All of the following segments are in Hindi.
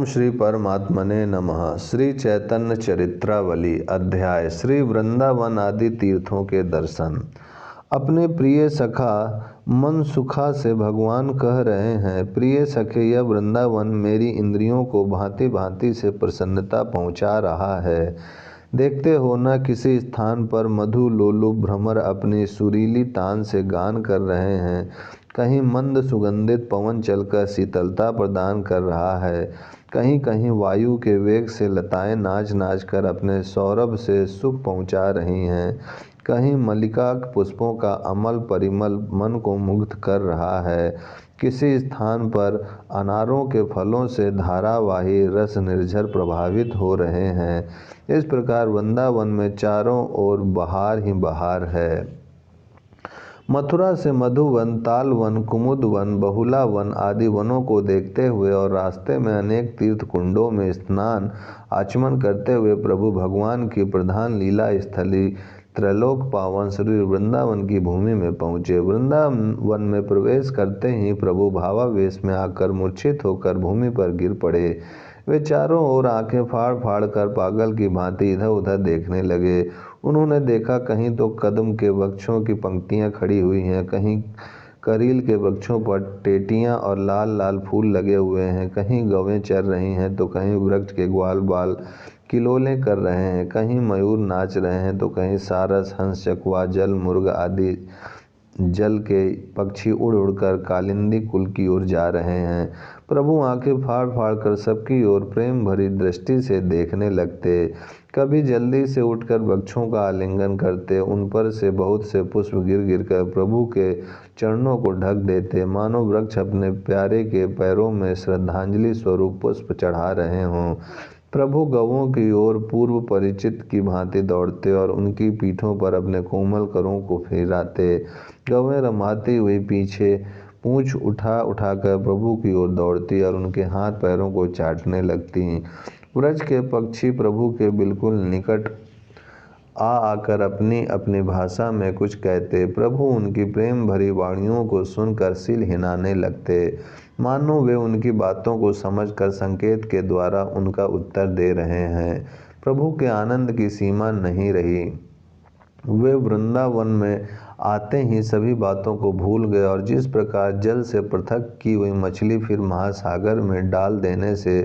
श्री परमात्मने नमः। श्री चैतन्य चरित्रावली अध्याय श्री वृंदावन आदि तीर्थों के दर्शन। अपने प्रिय सखा मनसुखा से भगवान कह रहे हैं, प्रिय सखे, यह वृंदावन मेरी इंद्रियों को भांति भांति से प्रसन्नता पहुंचा रहा है। देखते हो न, किसी स्थान पर मधु लोलुप भ्रमर अपनी सुरीली तान से गान कर रहे हैं, कहीं मंद सुगंधित पवन चलकर शीतलता प्रदान कर रहा है, कहीं कहीं वायु के वेग से लताएं नाच नाच कर अपने सौरभ से सुख पहुंचा रही हैं, कहीं मल्लिका पुष्पों का अमल परिमल मन को मुग्ध कर रहा है, किसी स्थान पर अनारों के फलों से धारावाही रस निर्झर प्रभावित हो रहे हैं। इस प्रकार वृंदावन में चारों ओर बहार ही बहार है। मथुरा से मधुवन, तालवन, कुमुदवन, बहुलावन आदि वनों को देखते हुए और रास्ते में अनेक तीर्थ कुंडों में स्नान आचमन करते हुए प्रभु भगवान की प्रधान लीला स्थली त्रैलोक पावन श्री वृंदावन की भूमि में पहुँचे। वृंदावन में प्रवेश करते ही प्रभु भावावेश में आकर मूर्छित होकर भूमि पर गिर पड़े। वे चारों ओर आंखें फाड़ फाड़ कर पागल की भांति इधर उधर देखने लगे। उन्होंने देखा, कहीं तो कदम के वृक्षों की पंक्तियां खड़ी हुई हैं, कहीं करील के वृक्षों पर टेटियां और लाल लाल फूल लगे हुए हैं, कहीं गवें चर रही हैं तो कहीं वृक्ष के ग्वाल बाल किलोले कर रहे हैं, कहीं मयूर नाच रहे हैं तो कहीं सारस, हंस, चकवा, जल मुर्ग आदि जल के पक्षी उड़ उड़कर कालिंदी कुल की ओर जा रहे हैं। प्रभु आंखें फाड़ फाड़ कर सबकी ओर प्रेम भरी दृष्टि से देखने लगते। कभी जल्दी से उठकर वृक्षों का आलिंगन करते, उन पर से बहुत से पुष्प गिर गिर कर प्रभु के चरणों को ढक देते, मानो वृक्ष अपने प्यारे के पैरों में श्रद्धांजलि स्वरूप पुष्प चढ़ा रहे हों। प्रभु गवों की ओर पूर्व परिचित की भांति दौड़ते और उनकी पीठों पर अपने कोमल करों को फेराते। गवें रमाती हुई पीछे पूंछ उठा उठाकर प्रभु की ओर दौड़ती और उनके हाथ पैरों को चाटने लगती। व्रज के पक्षी प्रभु के बिल्कुल निकट आकर अपनी अपनी भाषा में कुछ कहते। प्रभु उनकी प्रेम भरी वाणियों को सुनकर सिल हिलाने लगते, मानो वे उनकी बातों को समझकर संकेत के द्वारा उनका उत्तर दे रहे हैं। प्रभु के आनंद की सीमा नहीं रही। वे वृंदावन में आते ही सभी बातों को भूल गए और जिस प्रकार जल से पृथक की हुई मछली फिर महासागर में डाल देने से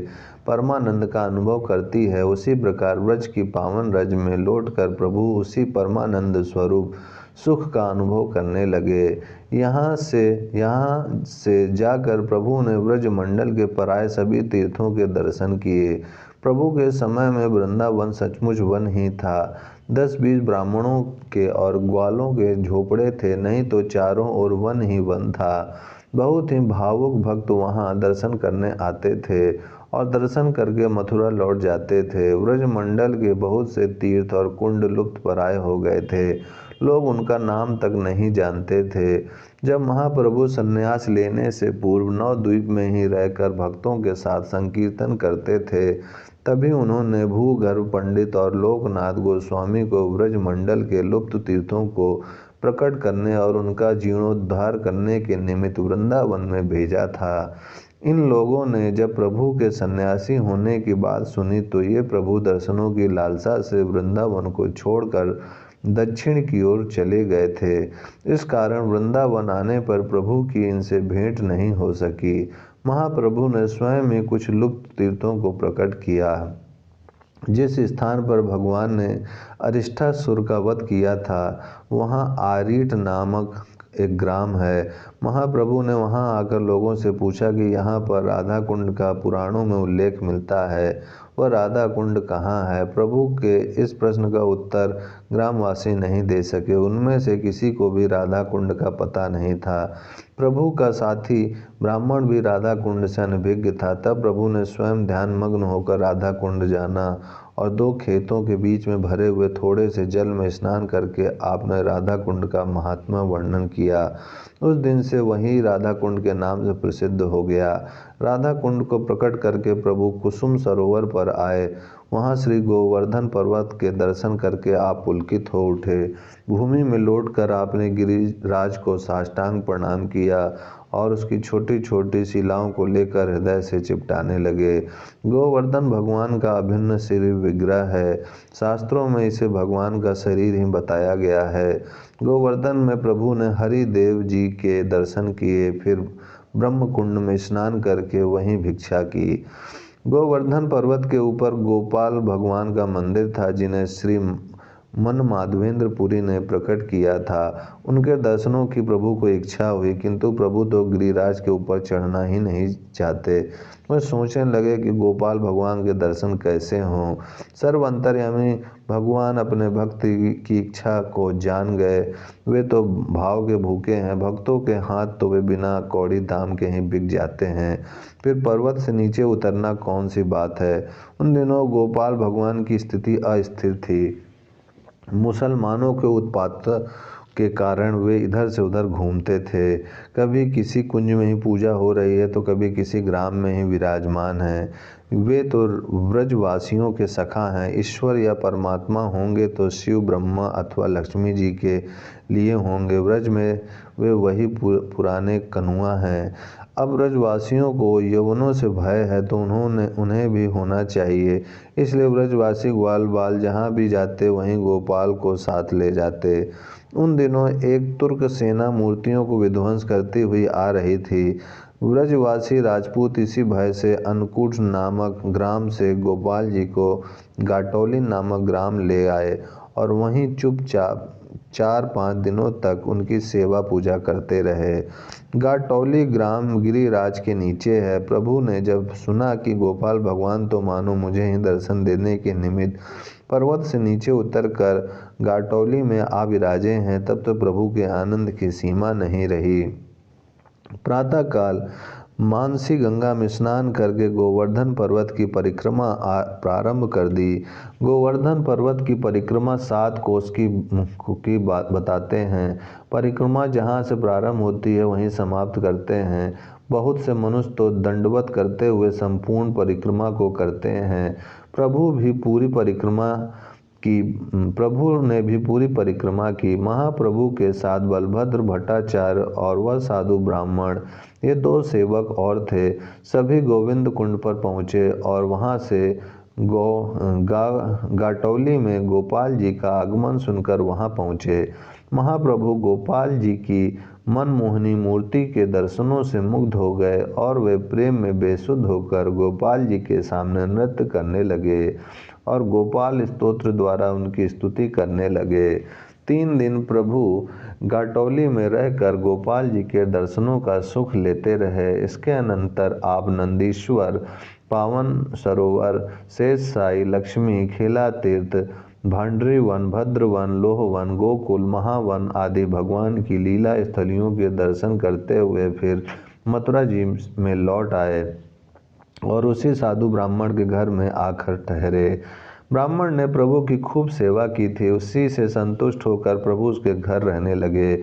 परमानंद का अनुभव करती है, उसी प्रकार व्रज की पावन रज में लौटकर प्रभु उसी परमानंद स्वरूप सुख का अनुभव करने लगे। यहाँ से जाकर प्रभु ने व्रज मंडल के पराये सभी तीर्थों के दर्शन किए। प्रभु के समय में वृंदावन सचमुच वन ही था। 10-20 ब्राह्मणों के और ग्वालों के झोपड़े थे, नहीं तो चारों ओर वन ही वन था। बहुत ही भावुक भक्त वहाँ दर्शन करने आते थे और दर्शन करके मथुरा लौट जाते थे। व्रज मंडल के बहुत से तीर्थ और कुंड लुप्त पराये हो गए थे, लोग उनका नाम तक नहीं जानते थे। जब महाप्रभु संन्यास लेने से पूर्व नवद्वीप में ही रहकर भक्तों के साथ संकीर्तन करते थे, तभी उन्होंने भूगर्भ पंडित और लोकनाथ गोस्वामी को व्रज मंडल के लुप्त तीर्थों को प्रकट करने और उनका जीर्णोद्धार करने के निमित्त वृंदावन में भेजा था। इन लोगों ने जब प्रभु के सन्यासी होने की बात सुनी तो ये प्रभु दर्शनों की लालसा से वृंदावन को छोड़कर दक्षिण की ओर चले गए थे। इस कारण वृंदावन आने पर प्रभु की इनसे भेंट नहीं हो सकी। महाप्रभु ने स्वयं ही कुछ लुप्त तीर्थों को प्रकट किया। जिस स्थान पर भगवान ने अरिष्टासुर का वध किया था, वहाँ आरीट नामक एक ग्राम है। महाप्रभु ने वहाँ आकर लोगों से पूछा कि यहाँ पर राधा कुंड का पुराणों में उल्लेख मिलता है, वह राधा कुंड कहाँ है। प्रभु के इस प्रश्न का उत्तर ग्रामवासी नहीं दे सके। उनमें से किसी को भी राधा कुंड का पता नहीं था। प्रभु का साथी ब्राह्मण भी राधा कुंड से अनभिज्ञ था। तब प्रभु ने स्वयं ध्यानमग्न होकर राधा कुंड जाना और 2 खेतों के बीच में भरे हुए थोड़े से जल में स्नान करके आपने राधा कुंड का महात्मा वर्णन किया। उस दिन से वही राधा कुंड के नाम से प्रसिद्ध हो गया। राधा कुंड को प्रकट करके प्रभु कुसुम सरोवर पर आए। वहाँ श्री गोवर्धन पर्वत के दर्शन करके आप पुलकित हो उठे। भूमि में लौटकर आपने गिरिराज को साष्टांग प्रणाम किया और उसकी छोटी छोटी शिलाओं को लेकर हृदय से चिपटाने लगे। गोवर्धन भगवान का अभिन्न शरीर विग्रह है। शास्त्रों में इसे भगवान का शरीर ही बताया गया है। गोवर्धन में प्रभु ने हरि देव जी के दर्शन किए, फिर ब्रह्म कुंड में स्नान करके वहीं भिक्षा की। गोवर्धन पर्वत के ऊपर गोपाल भगवान का मंदिर था, जिन्हें श्री मन माधवेंद्र पुरी ने प्रकट किया था। उनके दर्शनों की प्रभु को इच्छा हुई, किंतु प्रभु तो गिरिराज के ऊपर चढ़ना ही नहीं चाहते। वह सोचने लगे कि गोपाल भगवान के दर्शन कैसे हों। सर्व अंतर्यामी भगवान अपने भक्ति की इच्छा को जान गए। वे तो भाव के भूखे हैं, भक्तों के हाथ तो वे बिना कौड़ी दाम के ही बिक जाते हैं। फिर पर्वत से नीचे उतरना कौन सी बात है। उन दिनों गोपाल भगवान की स्थिति अस्थिर थी। मुसलमानों के उत्पात के कारण वे इधर से उधर घूमते थे। कभी किसी कुंज में ही पूजा हो रही है तो कभी किसी ग्राम में ही विराजमान है। वे तो व्रजवासियों के सखा हैं। ईश्वर या परमात्मा होंगे तो शिव, ब्रह्मा अथवा लक्ष्मी जी के लिए होंगे। व्रज में वे वही पुराने कनुआ हैं। अब ब्रजवासियों को यवनों से भय है तो उन्हें भी होना चाहिए। इसलिए ब्रजवासी ग्वाल बाल जहाँ भी जाते वहीं गोपाल को साथ ले जाते। उन दिनों एक तुर्क सेना मूर्तियों को विध्वंस करती हुई आ रही थी। ब्रजवासी राजपूत इसी भय से अन्नकूट नामक ग्राम से गोपाल जी को गाटौली नामक ग्राम ले आए और वहीं चुपचाप 4-5 दिनों तक उनकी सेवा पूजा करते रहे। गाटौली ग्राम गिरिराज के नीचे है। प्रभु ने जब सुना कि गोपाल भगवान तो मानो मुझे ही दर्शन देने के निमित्त पर्वत से नीचे उतरकर गाटौली में आ विराजे हैं, तब तो प्रभु के आनंद की सीमा नहीं रही। प्रातःकाल मानसी गंगा में स्नान करके गोवर्धन पर्वत की परिक्रमा प्रारंभ कर दी। गोवर्धन पर्वत की परिक्रमा 7 कोस की बात बताते हैं। परिक्रमा जहाँ से प्रारंभ होती है वहीं समाप्त करते हैं। बहुत से मनुष्य तो दंडवत करते हुए संपूर्ण परिक्रमा को करते हैं। प्रभु ने भी पूरी परिक्रमा की। महाप्रभु के साथ बलभद्र भट्टाचार्य और वह साधु ब्राह्मण, ये 2 सेवक और थे। सभी गोविंद कुंड पर पहुँचे और वहाँ से गाटौली में गोपाल जी का आगमन सुनकर वहाँ पहुँचे। महाप्रभु गोपाल जी की मनमोहनी मूर्ति के दर्शनों से मुग्ध हो गए और वे प्रेम में बेसुध होकर गोपाल जी के सामने नृत्य करने लगे और गोपाल स्तोत्र द्वारा उनकी स्तुति करने लगे। 3 दिन प्रभु गाटौली में रहकर गोपाल जी के दर्शनों का सुख लेते रहे। इसके अनंतर आप नंदीश्वर, पावन सरोवर, शेषशाही, लक्ष्मी, खेला तीर्थ, भांडरी वन, भद्रवन, लोहवन, गोकुल, महावन आदि भगवान की लीला स्थलियों के दर्शन करते हुए फिर मथुरा जी में लौट आए और उसी साधु ब्राह्मण के घर में आकर ठहरे। ब्राह्मण ने प्रभु की खूब सेवा की थी। उसी से संतुष्ट होकर प्रभु उसके घर रहने लगे।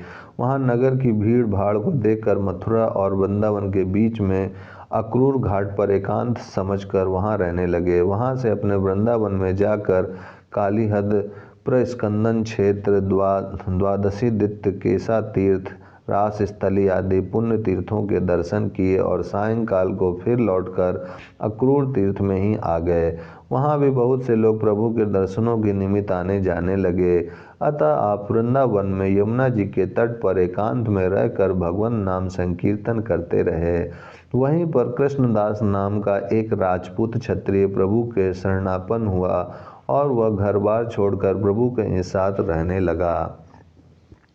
वहाँ नगर की भीड़ भाड़ को देखकर मथुरा और वृंदावन के बीच में अक्रूर घाट पर एकांत समझकर वहाँ रहने लगे। वहाँ से अपने वृंदावन में जाकर कालीहद, प्रस्कंदन क्षेत्र, द्वादशी दित्य, केसा तीर्थ, रास स्थली आदि पुण्य तीर्थों के दर्शन किए और सायंकाल को फिर लौटकर अक्रूर तीर्थ में ही आ गए। वहाँ भी बहुत से लोग प्रभु के दर्शनों के निमित्त आने जाने लगे। अतः आप वृंदावन में यमुना जी के तट पर एकांत में रहकर भगवान नाम संकीर्तन करते रहे। वहीं पर कृष्णदास नाम का एक राजपूत क्षत्रिय प्रभु के शरणापन्न हुआ और वह घर बार छोड़कर प्रभु के साथ रहने लगा।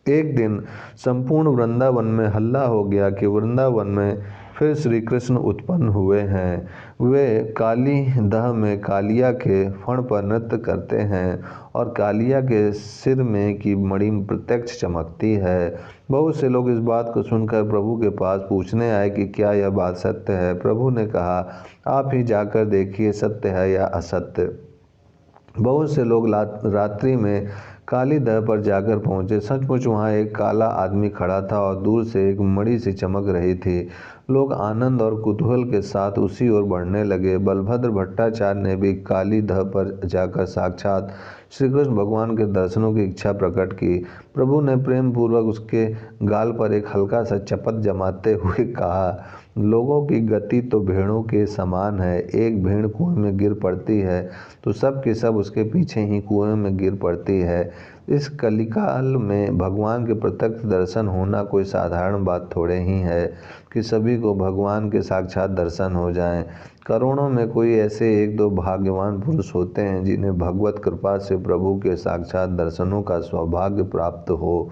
एक दिन संपूर्ण वृंदावन में हल्ला हो गया कि वृंदावन में फिर श्री कृष्ण उत्पन्न हुए हैं। वे काली दह में कालिया के फण पर नृत्य करते हैं और कालिया के सिर में की मणि प्रत्यक्ष चमकती है। बहुत से लोग इस बात को सुनकर प्रभु के पास पूछने आए कि क्या यह बात सत्य है। प्रभु ने कहा, आप ही जाकर देखिए सत्य है या असत्य। बहुत से लोग रात्रि में काली दह पर जाकर पहुँचे। सचमुच वहाँ एक काला आदमी खड़ा था और दूर से एक मणि सी चमक रही थी। लोग आनंद और कुतूहल के साथ उसी ओर बढ़ने लगे। बलभद्र भट्टाचार्य ने भी काली दह पर जाकर साक्षात श्री कृष्ण भगवान के दर्शनों की इच्छा प्रकट की। प्रभु ने प्रेम पूर्वक उसके गाल पर एक हल्का सा चपत जमाते हुए कहा, लोगों की गति तो भेड़ों के समान है। एक भेड़ कुएं में गिर पड़ती है तो सब के सब उसके पीछे ही कुएं में गिर पड़ती है। इस कलिकाल में भगवान के प्रत्यक्ष दर्शन होना कोई साधारण बात थोड़े ही है कि सभी को भगवान के साक्षात दर्शन हो जाएं। करोड़ों में कोई ऐसे एक दो भाग्यवान पुरुष होते हैं जिन्हें भगवत कृपा से प्रभु के साक्षात दर्शनों का सौभाग्य प्राप्त हो।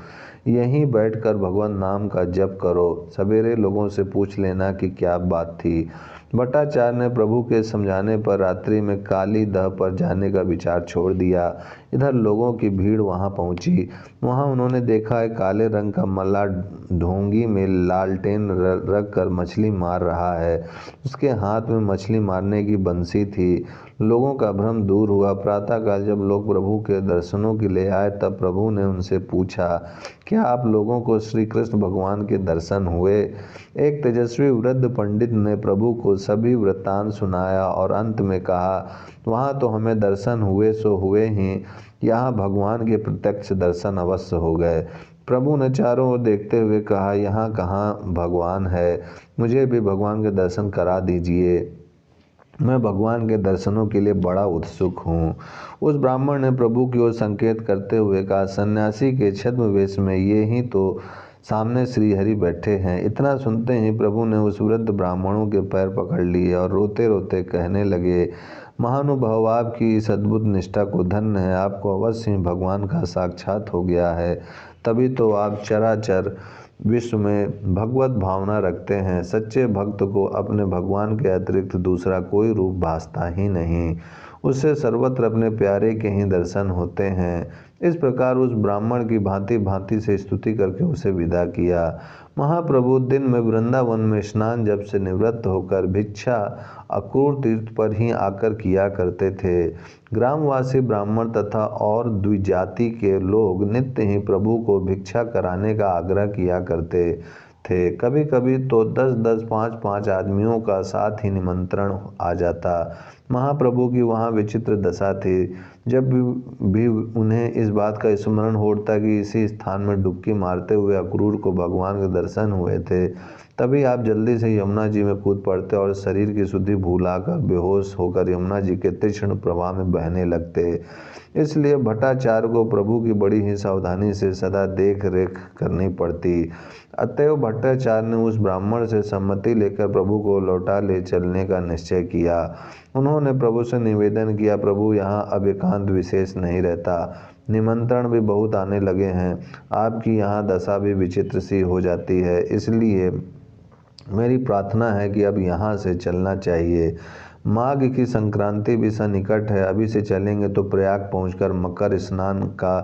यहीं बैठकर भगवान नाम का जप करो। सवेरे लोगों से पूछ लेना कि क्या बात थी। भट्टाचार्य ने प्रभु के समझाने पर रात्रि में काली दह पर जाने का विचार छोड़ दिया। इधर लोगों की भीड़ वहां पहुंची। वहां उन्होंने देखा है काले रंग का मल्लाह ढोंगी में लालटेन रख कर मछली मार रहा है। उसके हाथ में मछली मारने की बंसी थी। लोगों का भ्रम दूर हुआ। प्रातःकाल जब लोग प्रभु के दर्शनों के लिए आए तब प्रभु ने उनसे पूछा, क्या आप लोगों को श्री कृष्ण भगवान के दर्शन हुए? एक तेजस्वी वृद्ध पंडित ने प्रभु को सभी वृत्तांत सुनाया और अंत में कहा, वहाँ तो हमें दर्शन हुए सो हुए ही, यहाँ भगवान के प्रत्यक्ष दर्शन अवश्य हो गए। प्रभु ने चारों ओर देखते हुए कहा, यहाँ कहाँ भगवान है? मुझे भी भगवान के दर्शन करा दीजिए। मैं भगवान के दर्शनों के लिए बड़ा उत्सुक हूँ। उस ब्राह्मण ने प्रभु की ओर संकेत करते हुए कहा, सन्यासी के छद्म वेश में ये ही तो सामने श्री हरि बैठे हैं। इतना सुनते ही प्रभु ने उस वृद्ध ब्राह्मणों के पैर पकड़ लिए और रोते रोते कहने लगे, महानुभाव, आपकी इस अद्भुत निष्ठा को धन्य है। आपको अवश्य ही भगवान का साक्षात हो गया है, तभी तो आप चराचर विश्व में भगवत भावना रखते हैं। सच्चे भक्त को अपने भगवान के अतिरिक्त दूसरा कोई रूप भासता ही नहीं। उससे सर्वत्र अपने प्यारे के ही दर्शन होते हैं। इस प्रकार उस ब्राह्मण की भांति भांति से स्तुति करके उसे विदा किया। महाप्रभु दिन में वृंदावन में स्नान जब से निवृत्त होकर भिक्षा अक्रूर तीर्थ पर ही आकर किया करते थे। ग्रामवासी ब्राह्मण तथा और द्विजाति के लोग नित्य ही प्रभु को भिक्षा कराने का आग्रह किया करते थे। कभी कभी तो 10-10, 5-5 आदमियों का साथ ही निमंत्रण आ जाता। महाप्रभु की वहाँ विचित्र दशा थी। जब भी उन्हें इस बात का स्मरण होता कि इसी स्थान में डुबकी मारते हुए अक्रूर को भगवान के दर्शन हुए थे, तभी आप जल्दी से यमुना जी में कूद पड़ते और शरीर की शुद्धि भूलाकर बेहोश होकर यमुना जी के तीक्ष्ण प्रवाह में बहने लगते। इसलिए भट्टाचार्य को प्रभु की बड़ी ही सावधानी से सदा देख रेख करनी पड़ती। अतएव भट्टाचार्य ने उस ब्राह्मण से सम्मति लेकर प्रभु को लौटा ले चलने का निश्चय किया। उन्होंने प्रभु से निवेदन किया, प्रभु यहाँ अब एकांत विशेष नहीं रहता, निमंत्रण भी बहुत आने लगे हैं, आपकी यहाँ दशा भी विचित्र सी हो जाती है, इसलिए मेरी प्रार्थना है कि अब यहाँ से चलना चाहिए। माघ की संक्रांति भी सन्निकट है। अभी से चलेंगे तो प्रयाग पहुंचकर मकर स्नान का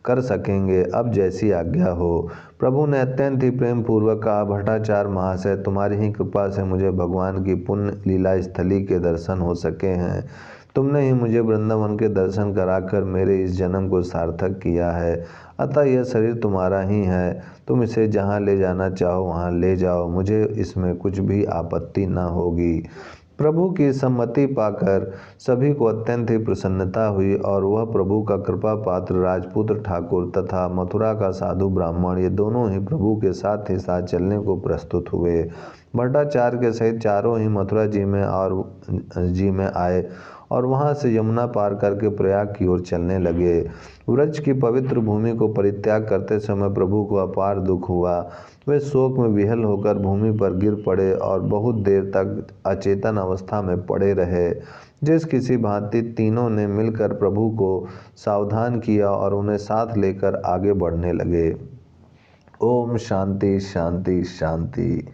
कर सकेंगे। अब जैसी आज्ञा हो। प्रभु ने अत्यंत ही प्रेम पूर्वक कहा, भट्टाचार्य महाशय, तुम्हारी ही कृपा से मुझे भगवान की पुण्य लीला स्थली के दर्शन हो सके हैं। तुमने ही मुझे वृंदावन के दर्शन कराकर मेरे इस जन्म को सार्थक किया है। अतः यह शरीर तुम्हारा ही है। तुम इसे जहाँ ले जाना चाहो वहाँ ले जाओ, मुझे इसमें कुछ भी आपत्ति न होगी। प्रभु की सम्मति पाकर सभी को अत्यंत ही प्रसन्नता हुई और वह प्रभु का कृपा पात्र राजपुत्र ठाकुर तथा मथुरा का साधु ब्राह्मण, ये दोनों ही प्रभु के साथ ही साथ चलने को प्रस्तुत हुए। भट्टाचार्य के सहित चारों ही मथुरा जी में आए और वहां से यमुना पार करके प्रयाग की ओर चलने लगे। व्रज की पवित्र भूमि को परित्याग करते समय प्रभु को अपार दुख हुआ। वे शोक में विह्वल होकर भूमि पर गिर पड़े और बहुत देर तक अचेतन अवस्था में पड़े रहे। जिस किसी भांति तीनों ने मिलकर प्रभु को सावधान किया और उन्हें साथ लेकर आगे बढ़ने लगे। ओम शांति शांति शांति।